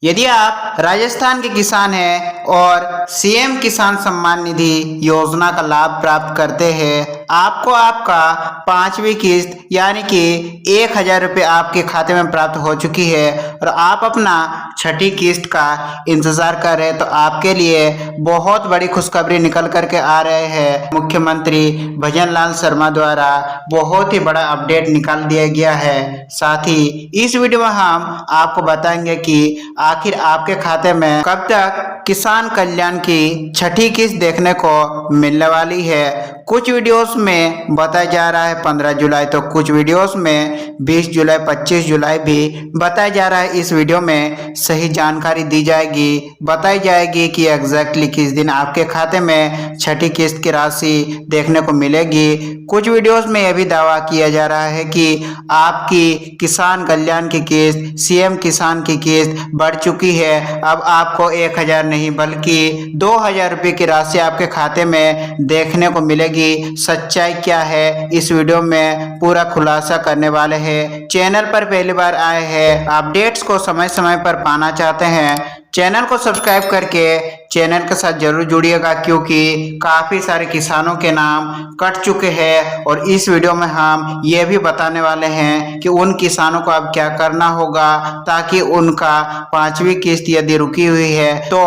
यदि आप राजस्थान के किसान हैं और सीएम किसान सम्मान निधि योजना का लाभ प्राप्त करते हैं, आपको आपका 5वीं किस्त यानी कि 1,000 रुपये आपके खाते में प्राप्त हो चुकी है और आप अपना 6ठी किस्त का इंतजार कर रहे हैं, तो आपके लिए बहुत बड़ी खुशखबरी निकल करके आ रहे हैं। मुख्यमंत्री भजन लाल शर्मा द्वारा बहुत ही बड़ा अपडेट निकाल दिया गया है। साथ ही इस वीडियो में हम आपको बताएंगे कि आखिर आपके खाते में कब तक किसान कल्याण की 6ठी किस्त देखने को मिलने वाली है। कुछ वीडियोस में बताया जा रहा है 15 जुलाई, तो कुछ वीडियोस में 20 जुलाई 25 जुलाई भी बताया जा रहा है। इस वीडियो में सही जानकारी दी जाएगी, बताई जाएगी कि एग्जैक्टली किस दिन आपके खाते में 6ठी किस्त की राशि देखने को मिलेगी। कुछ वीडियोस में यह भी दावा किया जा रहा है कि आपकी किसान कल्याण की किस्त, सीएम किसान की किस्त बढ़ चुकी है। अब आपको 1,000 नहीं बल्कि 2,000 रुपये की राशि आपके खाते में देखने को मिलेगी। सच्चाई क्या है, इस वीडियो में पूरा खुलासा करने वाले हैं। चैनल पर पहली बार आए हैं, अपडेट्स को समय समय पर पाना चाहते हैं, चैनल को सब्सक्राइब करके चैनल के साथ जरूर जुड़िएगा, क्योंकि काफ़ी सारे किसानों के नाम कट चुके हैं और इस वीडियो में हम ये भी बताने वाले हैं कि उन किसानों को अब क्या करना होगा ताकि उनका 5वीं किस्त यदि रुकी हुई है तो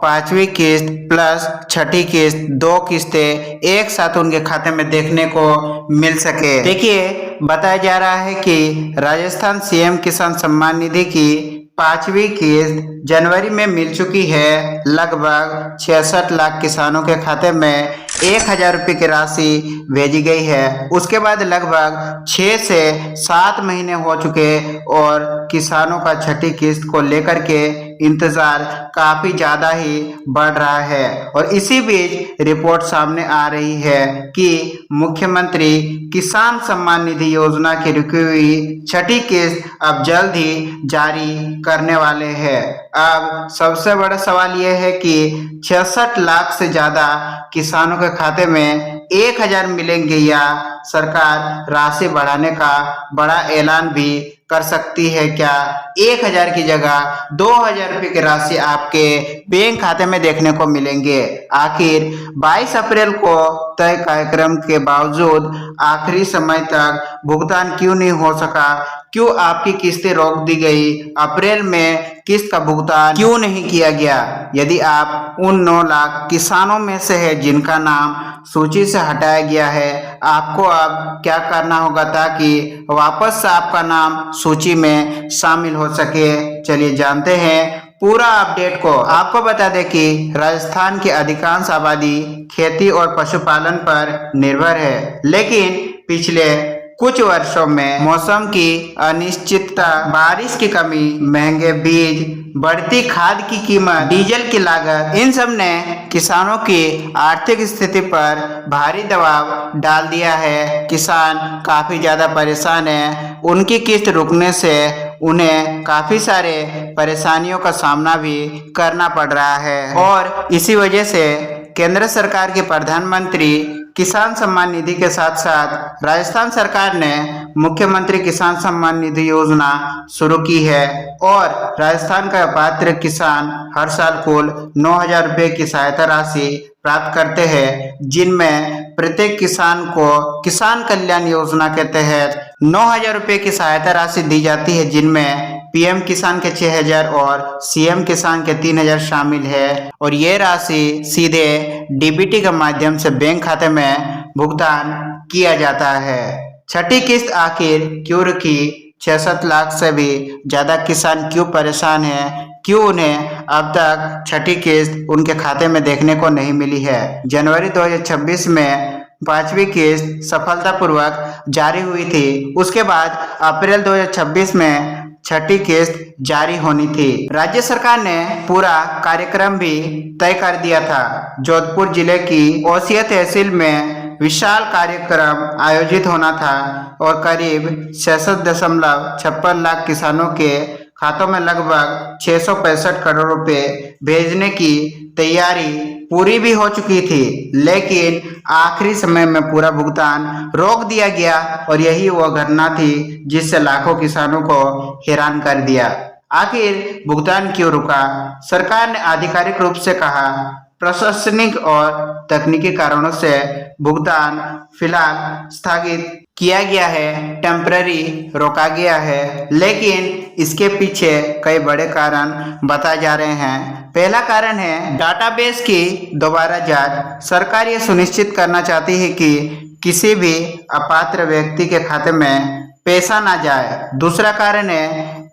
5वीं किस्त प्लस 6ठी किस्त 2 किस्तें एक साथ उनके खाते में देखने को मिल सके। देखिए, बताया जा रहा है कि राजस्थान सीएम किसान सम्मान निधि की 5वीं किस्त जनवरी में मिल चुकी है। लगभग 66 लाख किसानों के खाते में 1,000 रुपये की राशि भेजी गई है। उसके बाद लगभग 6 से 7 महीने हो चुके और किसानों का 6ठी किस्त को लेकर के इंतजार काफी ज्यादा ही बढ़ रहा है। और इसी बीच रिपोर्ट सामने आ रही है कि मुख्यमंत्री किसान सम्मान निधि योजना की रुकी हुई 6ठी किस्त अब जल्द ही जारी करने वाले हैं। अब सबसे बड़ा सवाल यह है कि 66 लाख से ज्यादा किसानों के खाते में 1,000 मिलेंगे या सरकार राशि बढ़ाने का बड़ा ऐलान भी कर सकती है। क्या 1,000 की जगह 2,000 रुपये की राशि आपके बैंक खाते में देखने को मिलेंगे? आखिर 22 अप्रैल को तय कार्यक्रम के बावजूद आखिरी समय तक भुगतान क्यों नहीं हो सका? क्यों आपकी किस्तें रोक दी गई? अप्रैल में किस्त का भुगतान क्यों नहीं किया गया? यदि आप उन 9 लाख किसानों में से है जिनका नाम सूची से हटाया गया है, आपको अब क्या करना होगा ताकि वापस से आपका नाम सूची में शामिल हो सके? चलिए जानते हैं पूरा अपडेट को। आपको बता दें कि राजस्थान की अधिकांश आबादी खेती और पशुपालन पर निर्भर है, लेकिन पिछले कुछ वर्षों में मौसम की अनिश्चितता, बारिश की कमी, महंगे बीज, बढ़ती खाद की कीमत, डीजल की लागत, इन सब ने किसानों की आर्थिक स्थिति पर भारी दबाव डाल दिया है। किसान काफी ज्यादा परेशान है। उनकी किस्त रुकने से उन्हें काफी सारे परेशानियों का सामना भी करना पड़ रहा है और इसी वजह से केंद्र सरकार के प्रधानमंत्री किसान सम्मान निधि के साथ साथ राजस्थान सरकार ने मुख्यमंत्री किसान सम्मान निधि योजना शुरू की है और राजस्थान का पात्र किसान हर साल कुल 9,000 रुपये की सहायता राशि प्राप्त करते हैं, जिनमें प्रत्येक किसान को किसान कल्याण योजना के तहत 9,000 रुपये की सहायता राशि दी जाती है, जिनमें पीएम किसान के 6,000 और सीएम किसान के 3,000 शामिल है। और ये राशि सीधे डीबीटी के माध्यम से बैंक खाते में भुगतान किया जाता है। 6ठी किस्त आखिर क्यों रुकी? 66 लाख से भी ज्यादा किसान क्यों परेशान हैं? क्यों उन्हें अब तक 6ठी किस्त उनके खाते में देखने को नहीं मिली है? जनवरी 2026 में 5वीं किस्त सफलतापूर्वक जारी हुई थी। उसके बाद अप्रैल 2026 में 6ठी किस्त जारी होनी थी। राज्य सरकार ने पूरा कार्यक्रम भी तय कर दिया था। जोधपुर जिले की ओसिया तहसील में विशाल कार्यक्रम आयोजित होना था और करीब 66.56 लाख किसानों के खातों में लगभग 665 करोड़ रुपए भेजने की तैयारी पूरी भी हो चुकी थी, लेकिन आखिरी समय में पूरा भुगतान रोक दिया गया और यही वो घटना थी जिससे लाखों किसानों को हैरान कर दिया। आखिर भुगतान क्यों रुका? सरकार ने आधिकारिक रूप से कहा प्रशासनिक और तकनीकी कारणों से भुगतान फिलहाल स्थगित किया गया है, टेम्पररी रोका गया है, लेकिन इसके पीछे कई बड़े कारण बताए जा रहे हैं। पहला कारण है डाटाबेस की दोबारा जांच। सरकार ये सुनिश्चित करना चाहती है कि किसी भी अपात्र व्यक्ति के खाते में पैसा ना जाए। दूसरा कारण है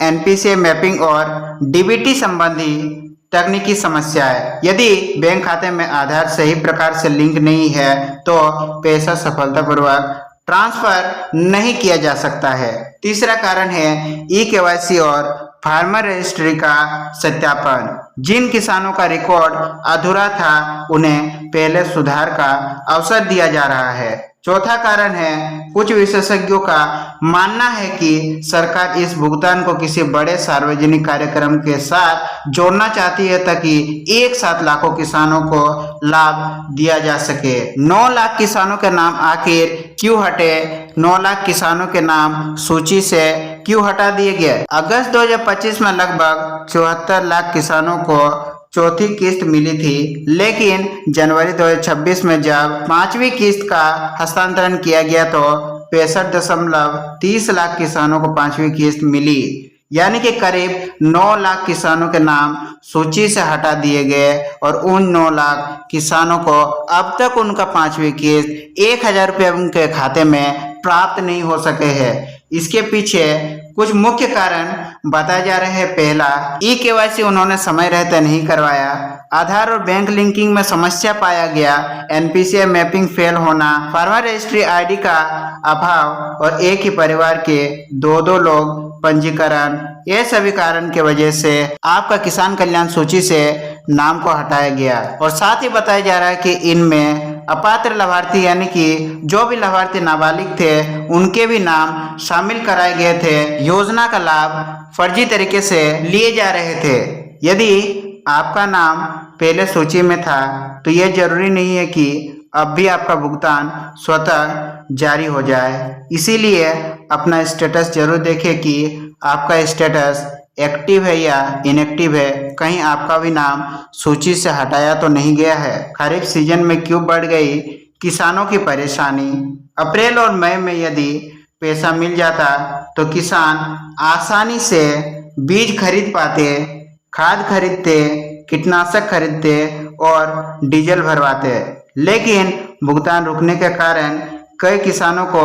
एनपीसीए मैपिंग और डीबीटी संबंधी तकनीकी समस्याएं। यदि बैंक खाते में आधार सही प्रकार से लिंक नहीं है तो पैसा सफलतापूर्वक ट्रांसफर नहीं किया जा सकता है। तीसरा कारण है ई-केवाईसी और फार्मर रजिस्ट्री का सत्यापन। जिन किसानों का रिकॉर्ड अधूरा था उन्हें पहले सुधार का अवसर दिया जा रहा है। चौथा कारण है कुछ विशेषज्ञों का मानना है कि सरकार इस भुगतान को किसी बड़े सार्वजनिक कार्यक्रम के साथ जोड़ना चाहती है ताकि एक साथ लाखों किसानों को लाभ दिया जा सके। 9 लाख किसानों के नाम आखिर क्यों हटे? 9 लाख किसानों के नाम सूची से क्यों हटा दिए गए? अगस्त 2025 में लगभग 74 लाख किसानों को चौथी किस्त मिली थी, लेकिन जनवरी 2026 में जब 5वीं किस्त का हस्तांतरण किया गया तो 65.30 लाख किसानों को 5वीं किस्त मिली, यानी कि करीब 9 लाख किसानों के नाम सूची से हटा दिए गए और उन 9 लाख किसानों को अब तक उनका 5वीं किस्त 1000 रुपये उनके खाते में प्राप्त नहीं हो सके हैं। इसके पीछे कुछ मुख्य कारण बताए जा रहे हैं। पहला, ई-केवाईसी उन्होंने समय रहते नहीं करवाया। आधार और बैंक लिंकिंग में समस्या पाया गया। एनपीसीए मैपिंग फेल होना, फार्मर रजिस्ट्री आईडी का अभाव और एक ही परिवार के 2 लोग पंजीकरण, ये सभी कारण के वजह से आपका किसान कल्याण सूची से नाम को हटाया गया। और साथ ही बताया जा रहा है कि इनमें अपात्र लाभार्थी यानी कि जो भी लाभार्थी नाबालिग थे उनके भी नाम शामिल कराए गए थे। योजना का लाभ फर्जी तरीके से लिए जा रहे थे। यदि आपका नाम पहले सूची में था तो यह जरूरी नहीं है कि अब भी आपका भुगतान स्वतः जारी हो जाए। इसीलिए अपना स्टेटस जरूर देखें कि आपका स्टेटस एक्टिव है या इनएक्टिव है, कहीं आपका भी नाम सूची से हटाया तो नहीं गया है। खरीफ सीजन में क्यों बढ़ गई किसानों की परेशानी? अप्रैल और मई में यदि पैसा मिल जाता तो किसान आसानी से बीज खरीद पाते, खाद खरीदते, कीटनाशक खरीदते और डीजल भरवाते, लेकिन भुगतान रुकने के कारण कई किसानों को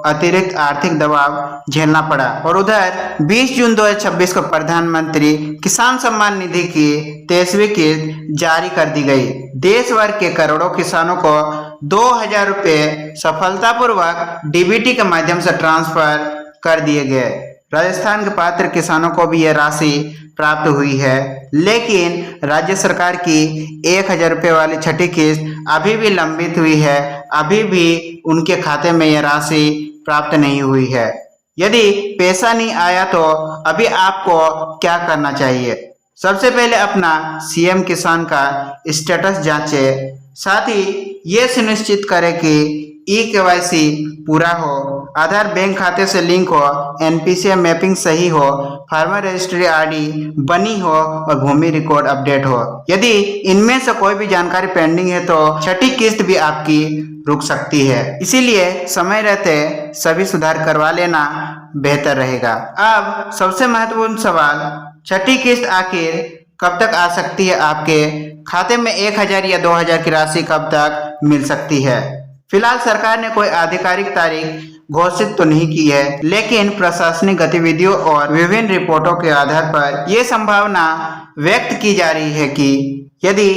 अतिरिक्त आर्थिक दबाव झेलना पड़ा। और उधर 20 जून 2026 को प्रधानमंत्री किसान सम्मान निधि की 23वीं किस्त जारी कर दी गई। देश भर के करोड़ों किसानों को 2000 रुपये सफलतापूर्वक डीबीटी के माध्यम से ट्रांसफर कर दिए गए। राजस्थान के पात्र किसानों को भी यह राशि प्राप्त हुई है, लेकिन राज्य सरकार की 1000 रुपये वाली छठी किस्त अभी भी लंबित हुई है। अभी भी उनके खाते में यह राशि प्राप्त नहीं हुई है। यदि पैसा नहीं आया तो अभी आपको क्या करना चाहिए? सबसे पहले अपना सीएम किसान का स्टेटस जांचें। साथ ही ये सुनिश्चित करें कि ई-केवाईसी पूरा हो, आधार बैंक खाते से लिंक हो, एनपीसीए मैपिंग सही हो, फार्मर रजिस्ट्री आईडी बनी हो और भूमि रिकॉर्ड अपडेट हो। यदि इनमें से कोई भी जानकारी पेंडिंग है तो छठी किस्त भी आपकी रुक सकती है। इसीलिए समय रहते सभी सुधार करवा लेना बेहतर रहेगा। अब सबसे महत्वपूर्ण सवाल, छठी किस्त आखिर कब तक आ सकती है? आपके खाते में 1000 या 2000 की राशि कब तक मिल सकती है? फिलहाल सरकार ने कोई आधिकारिक तारीख घोषित तो नहीं की है, लेकिन प्रशासनिक गतिविधियों और विभिन्न रिपोर्टों के आधार पर यह संभावना व्यक्त की जा रही है कि यदि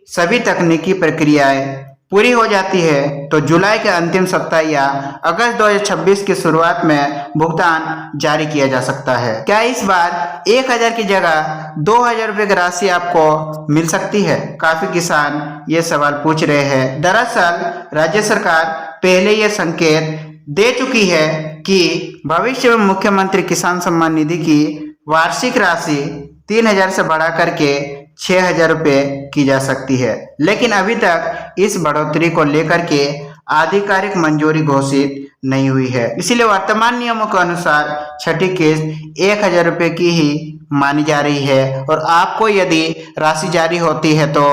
सभी तकनीकी प्रक्रियाएं पूरी हो जाती है तो जुलाई के अंतिम सप्ताह या अगस्त 2026 की शुरुआत में भुगतान जारी किया जा सकता है। क्या इस बार 1000 की जगह 2000 रुपये की राशि आपको मिल सकती है? काफी किसान ये सवाल पूछ रहे हैं। दरअसल राज्य सरकार पहले ये संकेत दे चुकी है कि भविष्य में मुख्यमंत्री किसान सम्मान निधि की वार्षिक राशि 3000 से बढ़ा करके 6000 रुपये की जा सकती है, लेकिन अभी तक इस बढ़ोतरी को लेकर के आधिकारिक मंजूरी घोषित नहीं हुई है। इसीलिए वर्तमान नियमों के अनुसार छठी किस्त 1000 रुपये की ही मानी जा रही है और आपको यदि राशि जारी होती है तो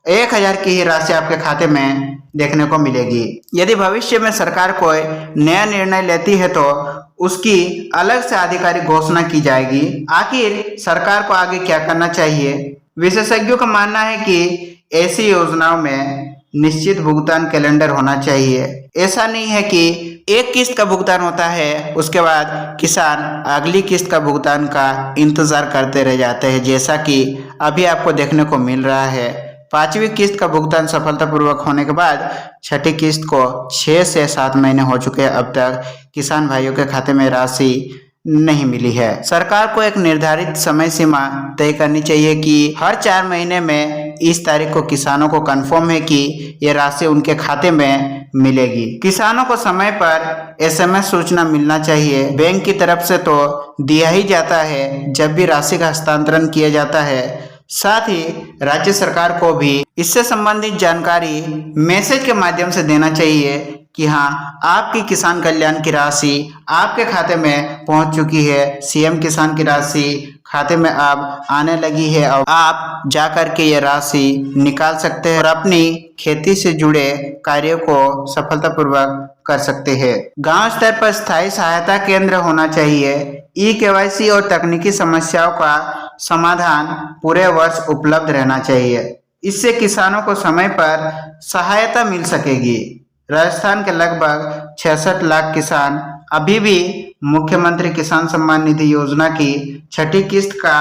1000 की ही राशि आपके खाते में देखने को मिलेगी। यदि भविष्य में सरकार कोई नया निर्णय लेती है तो उसकी अलग से आधिकारिक घोषणा की जाएगी। आखिर सरकार को आगे क्या करना चाहिए? विशेषज्ञों का मानना है कि ऐसी योजनाओं में निश्चित भुगतान कैलेंडर होना चाहिए। ऐसा नहीं है कि एक किस्त का भुगतान होता है उसके बाद किसान अगली किस्त का भुगतान का इंतजार करते रह जाते हैं, जैसा कि अभी आपको देखने को मिल रहा है। 5वीं किस्त का भुगतान सफलतापूर्वक होने के बाद छठी किस्त को 6 से 7 महीने हो चुके हैं। अब तक किसान भाइयों के खाते में राशि नहीं मिली है। सरकार को एक निर्धारित समय सीमा तय करनी चाहिए कि हर 4 महीने में इस तारीख को किसानों को कंफर्म है कि ये राशि उनके खाते में मिलेगी। किसानों को समय पर SMS सूचना मिलना चाहिए। बैंक की तरफ से तो दिया ही जाता है जब भी राशि का हस्तांतरण किया जाता है। साथ ही राज्य सरकार को भी इससे संबंधित जानकारी मैसेज के माध्यम से देना चाहिए कि हाँ, आपकी किसान कल्याण की राशि आपके खाते में पहुंच चुकी है। CM किसान की राशि खाते में अब आने लगी है और आप जाकर के ये राशि निकाल सकते हैं और अपनी खेती से जुड़े कार्यों को सफलतापूर्वक कर सकते हैं। गांव स्तर पर स्थायी सहायता केंद्र होना चाहिए। eKYC और तकनीकी समस्याओं का समाधान पूरे वर्ष उपलब्ध रहना चाहिए। इससे किसानों को समय पर सहायता मिल सकेगी। राजस्थान के लगभग 66 लाख किसान अभी भी मुख्यमंत्री किसान सम्मान निधि योजना की छठी किस्त का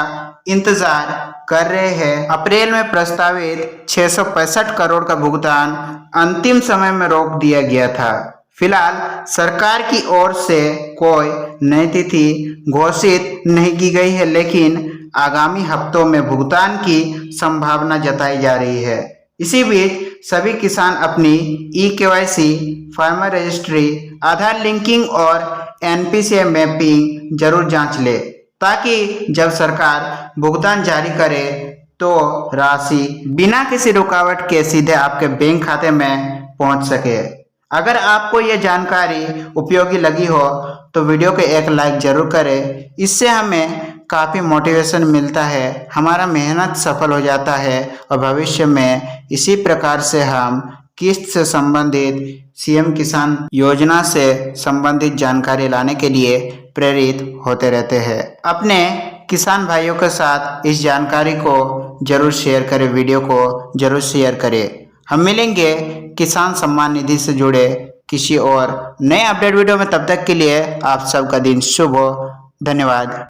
इंतजार कर रहे हैं। अप्रैल में प्रस्तावित 665 करोड़ का भुगतान अंतिम समय में रोक दिया गया था। फिलहाल सरकार की ओर से कोई नई तिथि घोषित नहीं की गई है, लेकिन आगामी हफ्तों में भुगतान की संभावना जताई जा रही है। इसी बीच सभी किसान अपनी eKYC, फार्मर रजिस्ट्री, आधार लिंकिंग और NPCI मैपिंग जरूर जांच ले, ताकि जब सरकार भुगतान जारी करे तो राशि बिना किसी रुकावट के सीधे आपके बैंक खाते में पहुंच सके। अगर आपको ये जानकारी उपयोगी लगी हो तो वीडियो को एक लाइक जरूर करें। इससे हमें काफ़ी मोटिवेशन मिलता है, हमारा मेहनत सफल हो जाता है और भविष्य में इसी प्रकार से हम किस्त से संबंधित CM किसान योजना से संबंधित जानकारी लाने के लिए प्रेरित होते रहते हैं। अपने किसान भाइयों के साथ इस जानकारी को जरूर शेयर करें, वीडियो को जरूर शेयर करें। हम मिलेंगे किसान सम्मान निधि से जुड़े किसी और नए अपडेट वीडियो में। तब तक के लिए आप सबका दिन शुभ हो। धन्यवाद।